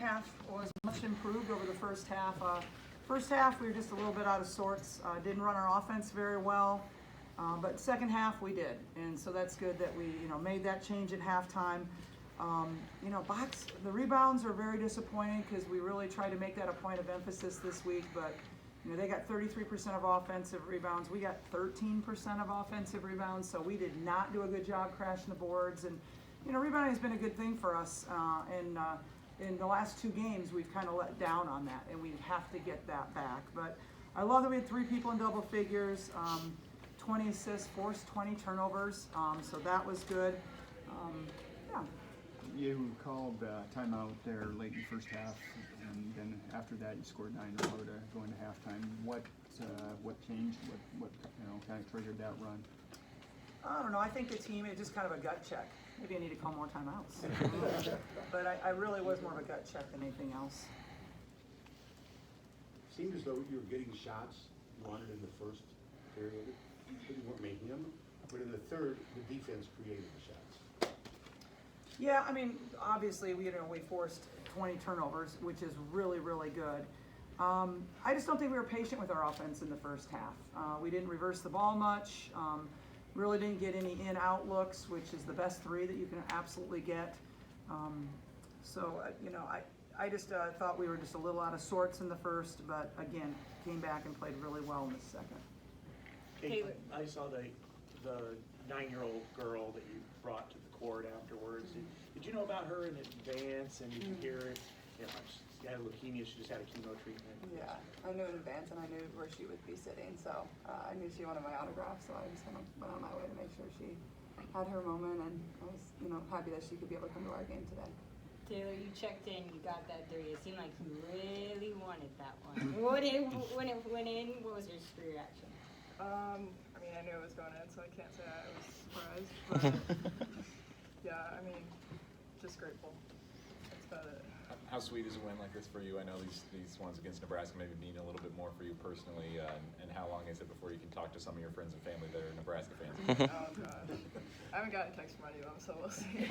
half was much improved over the first half. First half, we were just a little bit out of sorts. Didn't run our offense very well. But second half, we did. And so that's good that we, made that change at halftime. The rebounds are very disappointing because we really tried to make that a point of emphasis this week. But, they got 33% of offensive rebounds. We got 13% of offensive rebounds. So we did not do a good job crashing the boards. And, rebounding has been a good thing for us. In the last 2 games, we've kind of let down on that. And we have to get that back. But I love that we had 3 people in double figures. 20 assists, forced 20 turnovers, so that was good. Yeah. You called timeout there late in the first half, and then after that you scored 9 in a row to go into halftime. What changed? What kind of triggered that run? I don't know. I think the team, it's just kind of a gut check. Maybe I need to call more timeouts. But I really was more of a gut check than anything else. Seemed as though you were getting shots you wanted in the first period, but you weren't making them. But in the third, the defense created the shots. Yeah, obviously we forced 20 turnovers, which is really, really good. I just don't think we were patient with our offense in the first half. We didn't reverse the ball much. Really didn't get any in-out looks, which is the best 3 that you can absolutely get. I just thought we were just a little out of sorts in the first, but again, came back and played really well in the second. Hey, I saw the 9-year-old girl that you brought to the court afterwards. Did you know about her in advance, and did you hear it? She had leukemia. She just had a chemo treatment. Yeah, I knew in advance, and I knew where she would be sitting, so I knew she wanted my autograph, so I just kind of went on my way to make sure she had her moment, and I was, happy that she could be able to come to our game today. Taylor, you checked in, you got that 3. It seemed like you really wanted that one. When it went in, what was your reaction? I knew it was going in, so I can't say I was surprised, but yeah, just grateful. That's about it. How sweet is a win like this for you? I know these ones against Nebraska maybe mean a little bit more for you personally, and how long is it before you can talk to some of your friends and family that are Nebraska fans? Oh, God. I haven't gotten a text from any of them, so we'll see.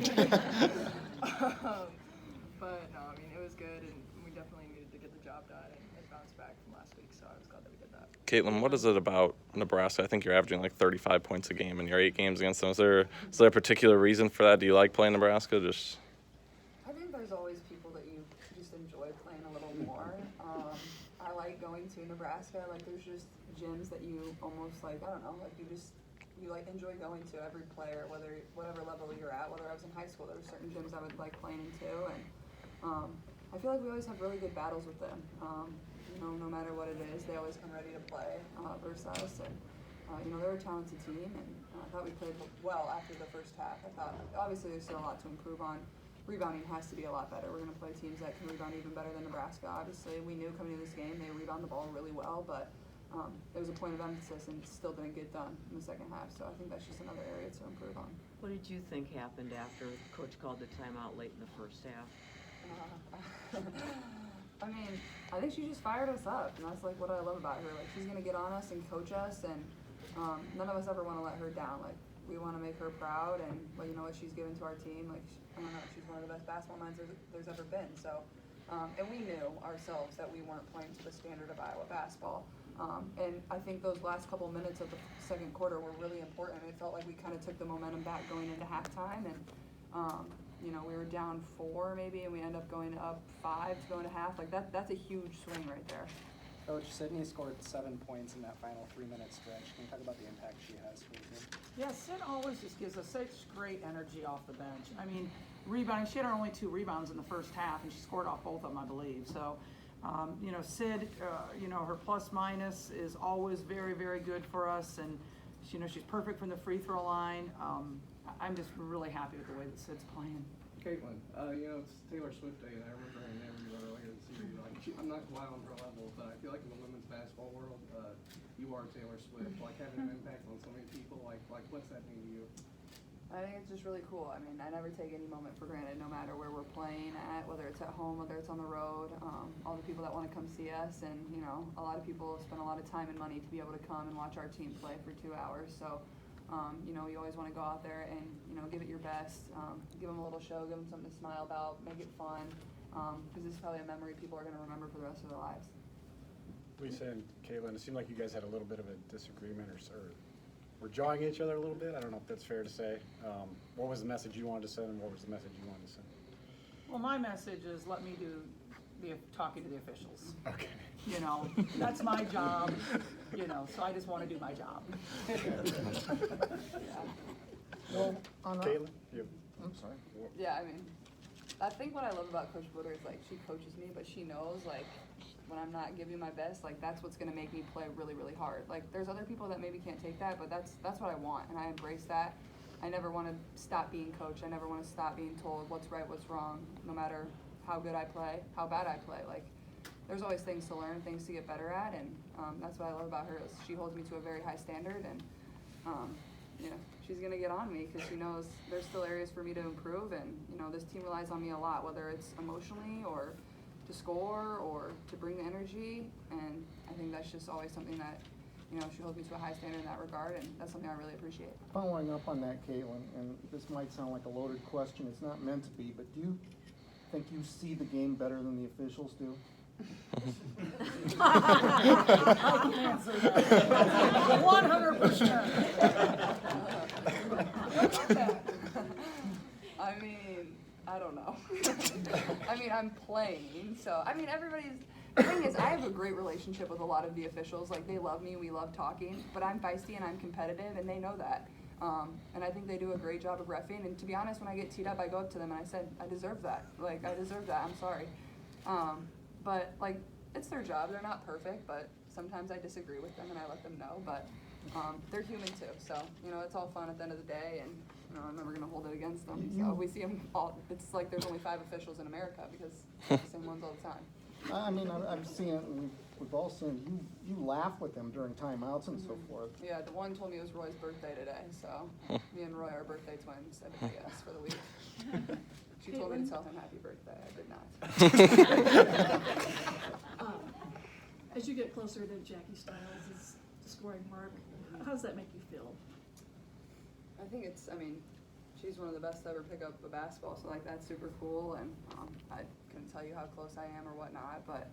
But no, it was good, and we definitely needed to get the job done and bounce back from last week, so I was glad that we did that. Caitlin, what is it about Nebraska? I think you're averaging like 35 points a game in your 8 games against them. Is there a particular reason for that? Do you like playing Nebraska? I think there's always people that you just enjoy playing a little more. I like going to Nebraska. There's just gyms that you almost you enjoy going to. Every player, whatever level you're at. Whether I was in high school, there were certain gyms I would like playing into, and I feel like we always have really good battles with them. No matter what it is, they always come ready to play versus us. And they're a talented team, and I thought we played well after the first half. I thought obviously there's still a lot to improve on. Rebounding has to be a lot better. We're going to play teams that can rebound even better than Nebraska. Obviously, we knew coming into this game they rebound the ball really well, but it was a point of emphasis and still didn't get done in the second half. So I think that's just another area to improve on. What did you think happened after Coach called the timeout late in the first half? I think she just fired us up, and that's what I love about her. She's gonna get on us and coach us, and none of us ever want to let her down. We want to make her proud, and what she's given to our team. I don't know, she's one of the best basketball minds there's ever been. So, and we knew ourselves that we weren't playing to the standard of Iowa basketball. And I think those last couple minutes of the second quarter were really important. It felt like we kind of took the momentum back going into halftime, and we were down 4 maybe, and we end up going up 5 to go into half. That's a huge swing right there. Coach, Sydney scored 7 points in that final 3-minute stretch. Can you talk about the impact she has for the team? Yeah, Sid always just gives us such great energy off the bench. Rebounding, she had only 2 rebounds in the first half, and she scored off both of them, I believe. So, Sid, her plus minus is always very, very good for us, and she's perfect from the free throw line. I'm just really happy with the way that Sid's playing. Caitlin, it's Taylor Swift Day, and I remember her name earlier this season. I'm not quite on her level, but I feel like in the women's basketball world, you are Taylor Swift. Having an impact on so many people, what's that mean to you? I think it's just really cool. I never take any moment for granted, no matter where we're playing at, whether it's at home, whether it's on the road. All the people that want to come see us, and a lot of people spend a lot of time and money to be able to come and watch our team play for 2 hours. So, you always want to go out there and give it your best, give them a little show, give them something to smile about, make it fun, because this is probably a memory people are going to remember for the rest of their lives. Lisa and Caitlin, it seemed like you guys had a little bit of a disagreement or were jawing at each other a little bit. I don't know if that's fair to say. What was the message you wanted to send, and what was the message you wanted to send? Well, my message is let me do the talking to the officials. Okay. You know, that's my job, you know, so I just want to do my job. Well, on that, Caitlin, you. I'm sorry. Yeah, I mean, I think what I love about Coach Butter is, like, she coaches me, but she knows, like, when I'm not giving my best, like, that's what's going to make me play really, really hard. Like, there's other people that maybe can't take that, but that's what I want, and I embrace that. I never want to stop being coached. I never want to stop being told what's right, what's wrong, no matter how good I play, how bad I play. Like, there's always things to learn, things to get better at, and that's what I love about her is she holds me to a very high standard, and you know, she's gonna get on me because she knows there's still areas for me to improve, and you know, this team relies on me a lot, whether it's emotionally or to score or to bring the energy, and I think that's just always something that, you know, she holds me to a high standard in that regard, and that's something I really appreciate. Following up on that, Caitlin, and this might sound like a loaded question, it's not meant to be, but do you think you see the game better than the officials do? I can answer that. 100%. I mean, I don't know. I mean, I'm playing, so I mean, the thing is, I have a great relationship with a lot of the officials. Like, they love me, we love talking, but I'm feisty and I'm competitive, and they know that. And I think they do a great job of reffing. And to be honest, when I get teed up, I go up to them and I said, I deserve that. Like, I deserve that. I'm sorry. But like, it's their job. They're not perfect, but sometimes I disagree with them and I let them know. But they're human too. So, you know, it's all fun at the end of the day, and you know, I'm never gonna hold it against them. So we see them all. It's like there's only 5 officials in America because it's the same ones all the time. I mean, I've seen it, and we've all seen it. You laugh with them during timeouts and so forth. Yeah, the one told me it was Roy's birthday today, so me and Roy are birthday twins. I did yes for the week. She told me to tell him happy birthday. I did not. As you get closer to Jackie Stiles' scoring mark, how does that make you feel? I think I mean, she's one of the best to ever pick up a basketball, so like that's super cool, and I couldn't tell you how close I am or whatnot, but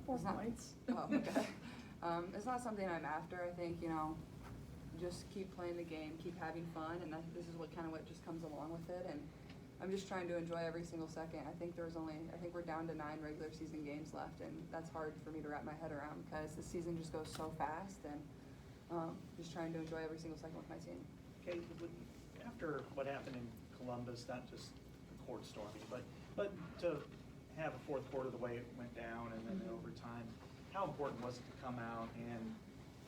4 it's not, points. Oh, okay. It's not something I'm after. I think, you know, just keep playing the game, keep having fun, and this is what just comes along with it, and I'm just trying to enjoy every single second. I think we're down to 9 regular season games left, and that's hard for me to wrap my head around because the season just goes so fast, and just trying to enjoy every single second with my team. Okay, after what happened in Columbus, not just the court storming, but to have a fourth quarter the way it went down and then overtime, how important was it to come out and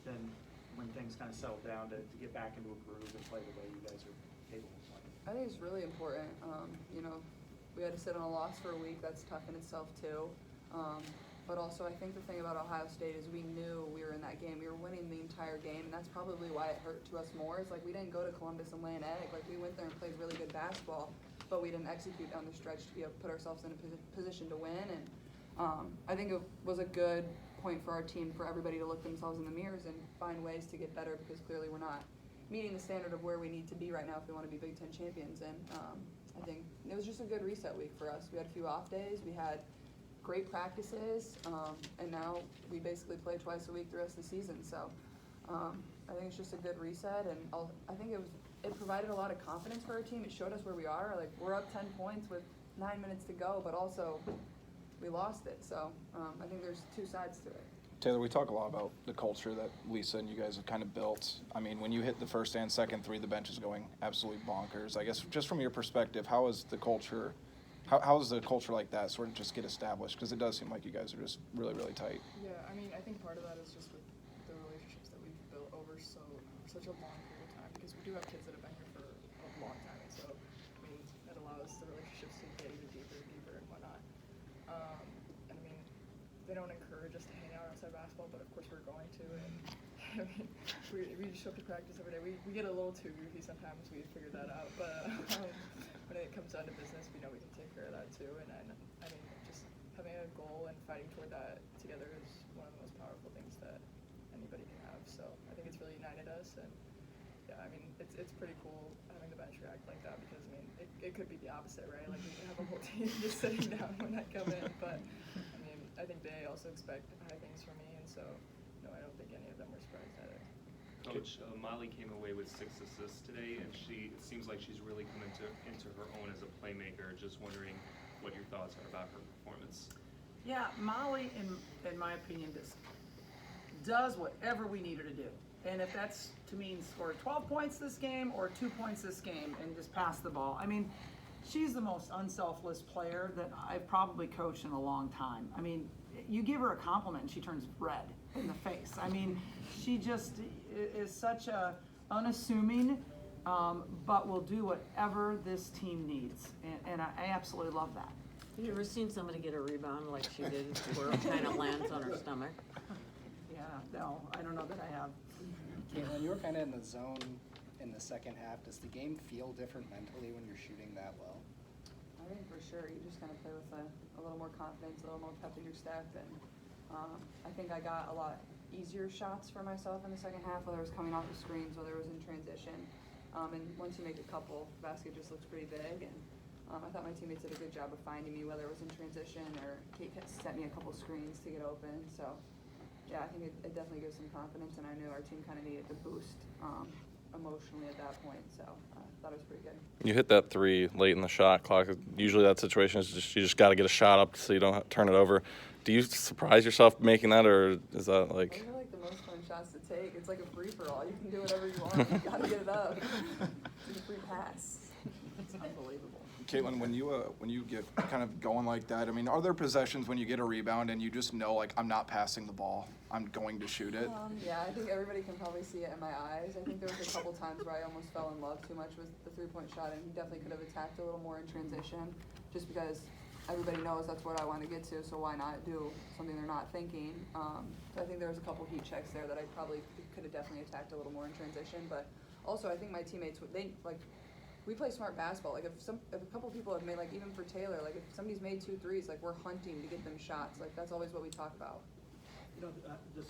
then when things kind of settled down to get back into a groove and play the way you guys are capable of playing? I think it's really important. You know, we had to sit on a loss for a week. That's tough in itself too. But also, I think the thing about Ohio State is we knew we were in that game. We were winning the entire game, and that's probably why it hurt to us more. It's like we didn't go to Columbus and lay an egg. Like, we went there and played really good basketball, but we didn't execute down the stretch to be able to put ourselves in a position to win. And I think it was a good point for our team, for everybody to look themselves in the mirrors and find ways to get better, because clearly we're not meeting the standard of where we need to be right now if we want to be Big Ten champions. And I think it was just a good reset week for us. We had a few off days. We had great practices, and now we basically play twice a week the rest of the season. So I think it's just a good reset, and I think it provided a lot of confidence for our team. It showed us where we are. Like, we're up 10 points with 9 minutes to go, but also we lost it. So I think there's 2 sides to it. Taylor, we talk a lot about the culture that Lisa and you guys have kind of built. I mean, when you hit the first and second 3, the bench is going absolutely bonkers. I guess just from your perspective, how is the culture like that sort of just get established? Because it does seem like you guys are just really, really tight. Yeah, I mean, I think part of that is just with the relationships that we've built over such a long period of time, because we do have kids that have been here for a long time, and so I mean, that allows the relationships to get even deeper and deeper and whatnot. And I mean, they don't encourage us to hang out outside basketball, but of course we're going to, and I mean, we just show up to practice every day. We get a little too goofy sometimes, we figure that out, but when it comes down to business, we know we can take care of that too. And I mean, just having a goal and fighting toward that together is one of the most powerful things that anybody can have. So I think it's really united us, and yeah, I mean, it's pretty cool having the bench react like that, because I mean, it it could be the opposite, right? Like we could have a whole team just sitting down when I come in, but I mean, I think they also expect high things from me, and so no, I don't think any of them were surprised either. Coach, Molly came away with 6 assists today, and it seems like she's really come into her own as a playmaker. Just wondering what your thoughts are about her performance. Yeah, Molly, in my opinion, does whatever we need her to do. And if that's to mean score 12 points this game or 2 points this game and just pass the ball. I mean, she's the most unselfless player that I've probably coached in a long time. I mean, you give her a compliment and she turns red in the face. I mean, she just is such a unassuming, but will do whatever this team needs. And I absolutely love that. You ever seen somebody get a rebound like she did where it kind of lands on her stomach? Yeah, no, I don't know that I have. Caitlin, you were kind of in the zone in the second half. Does the game feel different mentally when you're shooting that well? I think for sure, you just kind of play with a little more confidence, a little more pep in your step, and I think I got a lot easier shots for myself in the second half, whether it was coming off the screens, whether it was in transition. And once you make a couple, the basket just looks pretty big, and I thought my teammates did a good job of finding me, whether it was in transition or Kate sent me a couple screens to get open. So, yeah, I think it definitely gives some confidence, and I knew our team kind of needed to boost emotionally at that point. So, I thought it was pretty good. You hit that 3 late in the shot clock. Usually that situation is just you just got to get a shot up so you don't turn it over. Do you surprise yourself making that, or is that like? Those are like the most fun shots to take. It's like a free for all. You can do whatever you want. You got to get it up. It's a free pass. It's unbelievable. Caitlin, when you get kind of going like that, I mean, are there possessions when you get a rebound and you just know, like, I'm not passing the ball, I'm going to shoot it? Yeah, I think everybody can probably see it in my eyes. I think there was a couple times where I almost fell in love too much with the three-point shot, and he definitely could have attacked a little more in transition, just because everybody knows that's what I want to get to, so why not do something they're not thinking? So I think there was a couple heat checks there that I probably could have definitely attacked a little more in transition, but also I think my teammates, we play smart basketball. Like if a couple people have made, like even for Taylor, like if somebody's made 2 threes, like we're hunting to get them shots. Like that's always what we talk about. You know, just